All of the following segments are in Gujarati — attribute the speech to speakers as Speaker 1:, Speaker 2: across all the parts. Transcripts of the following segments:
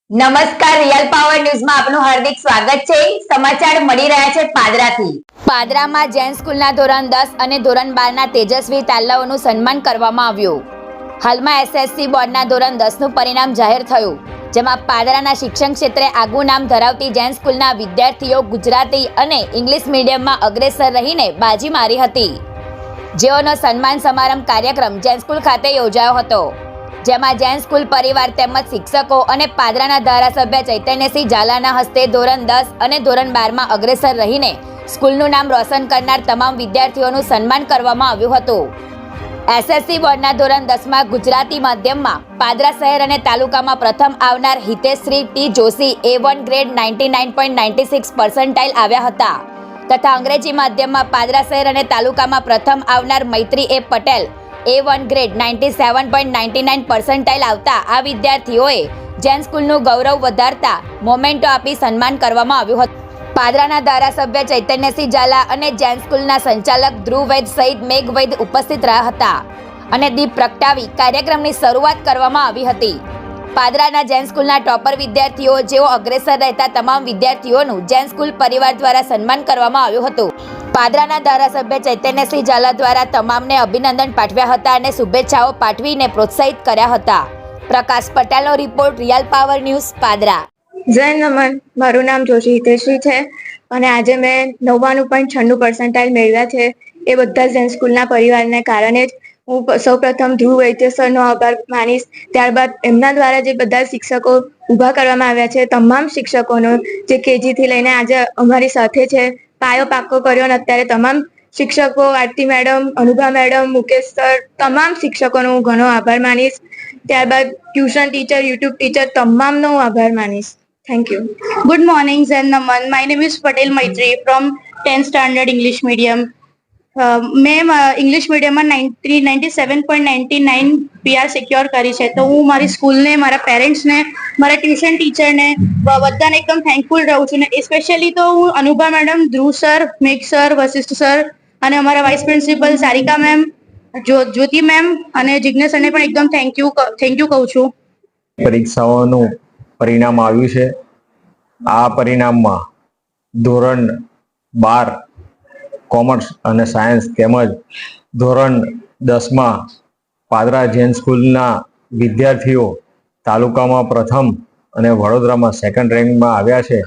Speaker 1: નમસ્કાર, રિયલ પાવર ન્યૂઝમાં આપનું હાર્દિક સ્વાગત છે। સમાચાર મળી રહ્યા છે પાદરાથી। પાદરામાં જૈન સ્કૂલના ધોરણ 10 અને ધોરણ 12 ના તેજસ્વી તાલાઓનું સન્માન કરવામાં આવ્યું। હાલમાં એસએસસી બોર્ડના ધોરણ 10 નું પરિણામ જાહેર થયું, જેમાં પાદરાના શિક્ષણ ક્ષેત્રે આગવું નામ ધરાવતી જૈન સ્કૂલના વિદ્યાર્થીઓ ગુજરાતી અને ઇંગ્લિશ મીડિયમમાં અગ્રેસર રહીને બાજી મારી હતી, જેઓનો સન્માન સમારંભ કાર્યક્રમ જૈન સ્કૂલ ખાતે યોજાયો હતો, જેમાં જૈન સ્કૂલ પરિવાર તેમજ શિક્ષકો અને પાદરાના ધારાસભ્ય ચૈતન્યસિંહ ઝાલાના હસ્તે ધોરણ 10 અને ધોરણ 12માં અગ્રેસર રહીને સ્કૂલનું નામ રોશન કરનાર તમામ વિદ્યાર્થીઓનું સન્માન કરવામાં આવ્યું હતું। એસએસસી બોર્ડના ધોરણ 10માં ગુજરાતી માધ્યમમાં પાદરા શહેર અને તાલુકામાં પ્રથમ આવનાર હિતેશ્રી ટી જોશી A1 ગ્રેડ 99.96% આવ્યા હતા, તથા અંગ્રેજી માધ્યમમાં પાદરા શહેર અને તાલુકામાં પ્રથમ આવનાર મૈત્રી એ પટેલ A1 ગ્રેડ 97.99% આવતા આ વિદ્યાર્થીઓએ જૈન સ્કૂલનું ગૌરવ વધારતા મોમેન્ટો આપી સન્માન કરવામાં આવ્યું હતું। પાદરાના ધારાસભ્ય ચૈતન્યસિંહ ઝાલા અને જૈન સ્કૂલના સંચાલક ધ્રુવ વૈદ સહિત મેઘ વૈદ ઉપસ્થિત રહ્યા હતા અને દીપ પ્રગટાવી કાર્યક્રમની શરૂઆત કરવામાં આવી હતી। પાદરાના જૈન સ્કૂલના ટોપર વિદ્યાર્થીઓ જેઓ અગ્રેસર રહેતા તમામ વિદ્યાર્થીઓનું જૈન સ્કૂલ પરિવાર દ્વારા સન્માન કરવામાં આવ્યું હતું। પાદરાના ધારાસભ્ય ચૈતન્યસિંહ ઝાલા દ્વારા તમામને અભિનંદન પાઠવ્યા હતા અને શુભેચ્છાઓ પાઠવીને પ્રોત્સાહિત કર્યા હતા। પ્રકાશ પટેલનો report, real power news, Padra.
Speaker 2: જય નમન, મારું નામ જોશી હિતેશ્રી છે અને આજે મેં 99.96% મેળવ્યા છે। એ બધા જૈન સ્કૂલના પરિવારને કારણે જ હું સૌપ્રથમ ધ્રુવ વૈદ્ય સરનો આભાર માનીશ। ત્યારબાદ એમના દ્વારા જે બધા શિક્ષકો ઊભા કરવામાં આવ્યા છે, તમામ શિક્ષકોનો જે કેજીથી લઈને આજે અમારી સાથે છે, પાયો પાકો કર્યો અને અત્યારે તમામ શિક્ષકો, Aarti madam, Anubha madam, Mukesh sir, તમામ શિક્ષકોનો હું ઘણો આભાર માનીશ। ત્યારબાદ ટ્યુશન ટીચર, યુટ્યુબ ટીચર, તમામનો હું આભાર માનીશ। Thank you.
Speaker 3: Good morning, Zen Naman. My name is Patel Maitri from 10th Standard English Medium. મેં ઇંગ્લિશ મીડિયમમાં 97.99 PR સિક્યોર કરી છે, તો હું મારી સ્કૂલને, મારા પેરેન્ટ્સને, મારા ટ્યુશન ટીચરને બધાને એકદમ થેન્કફુલ રહું છું ને સ્પેશિયલી તો હું અનુભા મેડમ, ધ્રુવ સર, મેઘ સર, વશિષ્ઠ સર અને અમારા વાઇસ પ્રિન્સિપલ સારિકા મેમ, જ્યોતિ મેમ અને જિજ્ઞેશ સરને પણ એકદમ થેન્ક યુ કહું છું।
Speaker 4: પરીક્ષાઓનું પરિણામ આવ્યું છે। આ પરિણામમાં ધોરણ 12 કોમર્સ અને સાયન્સ તેમજ ધોરણ 10માં પાદરા જૈન સ્કૂલના વિદ્યાર્થીઓ તાલુકામાં પ્રથમ અને વડોદરામાં સેકન્ડ રેન્કમાં આવ્યા છે।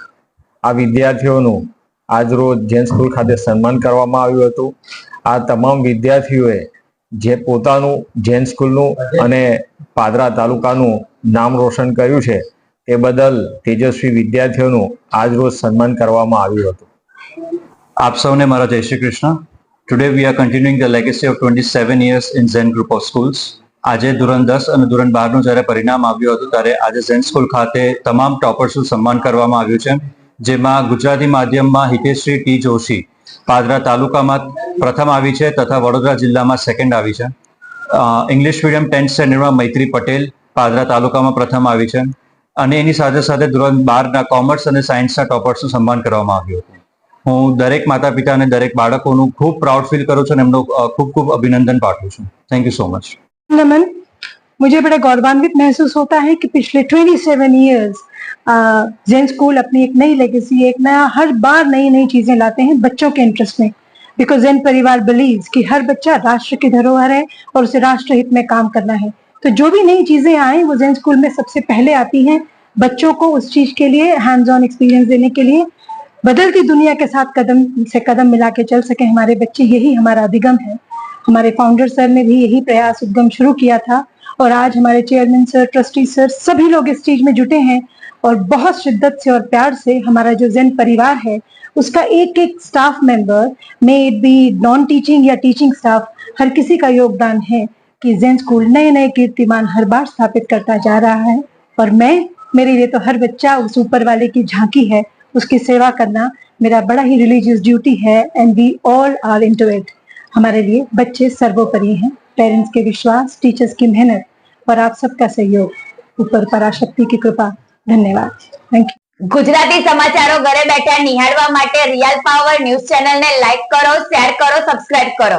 Speaker 4: આ વિદ્યાર્થીઓનું આજરોજ જૈન સ્કૂલ ખાતે સન્માન કરવામાં આવ્યું હતું। આ તમામ વિદ્યાર્થીઓએ જે પોતાનું જૈન સ્કૂલનું અને પાદરા તાલુકાનું નામ રોશન કર્યું છે તે બદલ તેજસ્વી વિદ્યાર્થીઓનું આજરોજ સન્માન કરવામાં આવ્યું હતું।
Speaker 5: આપ સૌને મારા જય Shri Krishna. Today we are continuing the legacy of 27 years in Zen Group of Schools। આજે ધોરણ 10 અને ધોરણ 12નું જ્યારે પરિણામ આવ્યું હતું ત્યારે આજે ઝેન સ્કૂલ ખાતે તમામ ટોપર્સનું સન્માન કરવામાં આવ્યું છે, જેમાં ગુજરાતી માધ્યમમાં હિતેશ્રી ટી જોશી પાદરા તાલુકામાં પ્રથમ આવી છે તથા વડોદરા જિલ્લામાં સેકન્ડ આવી છે। ઇંગ્લિશ મીડિયમ 10th સ્ટેન્ડર્ડમાં મૈત્રી પટેલ પાદરા તાલુકામાં પ્રથમ આવી છે અને એની સાથે સાથે ધોરણ 12ના કોમર્સ અને સાયન્સના ટોપર્સનું સન્માન કરવામાં આવ્યું હતું। હું દરેક માતા પિતા અને દરેક બાળકોનું ખૂબ પ્રાઉડ ફીલ કરું છું અને એમનું ખૂબ ખૂબ અભિનંદન પાઠવું છું। Thank you so much.
Speaker 6: Naman, मुझे बड़ा गौरवान्वित महसूस होता है कि पिछले 27 इयर्स जैन स्कूल अपनी एक नई लेगेसी, एक नया, हर बार नई नई चीजें लाते हैं बच्चों के इंटरेस्ट में, बिकॉज जैन परिवार बिलीव्स कि हर बच्चा राष्ट्र की धरोहर है और उसे राष्ट्र हित में काम करना है। तो जो भी नई चीजें आए वो जैन स्कूल में सबसे पहले आती हैं, बच्चों को उस चीज के लिए हैंड्स ऑन एक्सपीरियंस देने के लिए, बदलती दुनिया के साथ कदम से कदम मिला के चल सके हमारे बच्चे, यही हमारा अधिगम है। हमारे फाउंडर सर ने भी यही प्रयास उद्गम शुरू किया था और आज हमारे चेयरमैन सर, ट्रस्टी सर, सभी लोग इस चीज में जुटे हैं और बहुत शिद्दत से और प्यार से हमारा जो ज़ेन परिवार है उसका एक एक staff member, may it be non teaching या टीचिंग स्टाफ, हर किसी का योगदान है कि ज़ेन स्कूल नए नए कीर्तिमान हर बार स्थापित करता जा रहा है। और मेरे लिए तो हर बच्चा उस ऊपर वाले की झांकी है, उसकी सेवा करना मेरा बड़ा ही रिलीजियस ड्यूटी है and we all are into it. हमारे लिए बच्चे सर्वोपरि हैं। पेरेंट्स के विश्वास, टीचर्स की मेहनत और आप सबका सहयोग, ऊपर पराशक्ति की कृपा। धन्यवाद। Thank you.
Speaker 1: ગુજરાતી સમાચારો ઘરે બેઠા નિહાળવા માટે રિયલ પાવર ન્યૂઝ ચેનલને લાઈક કરો, શેર કરો, સબસ્ક્રાઇબ કરો।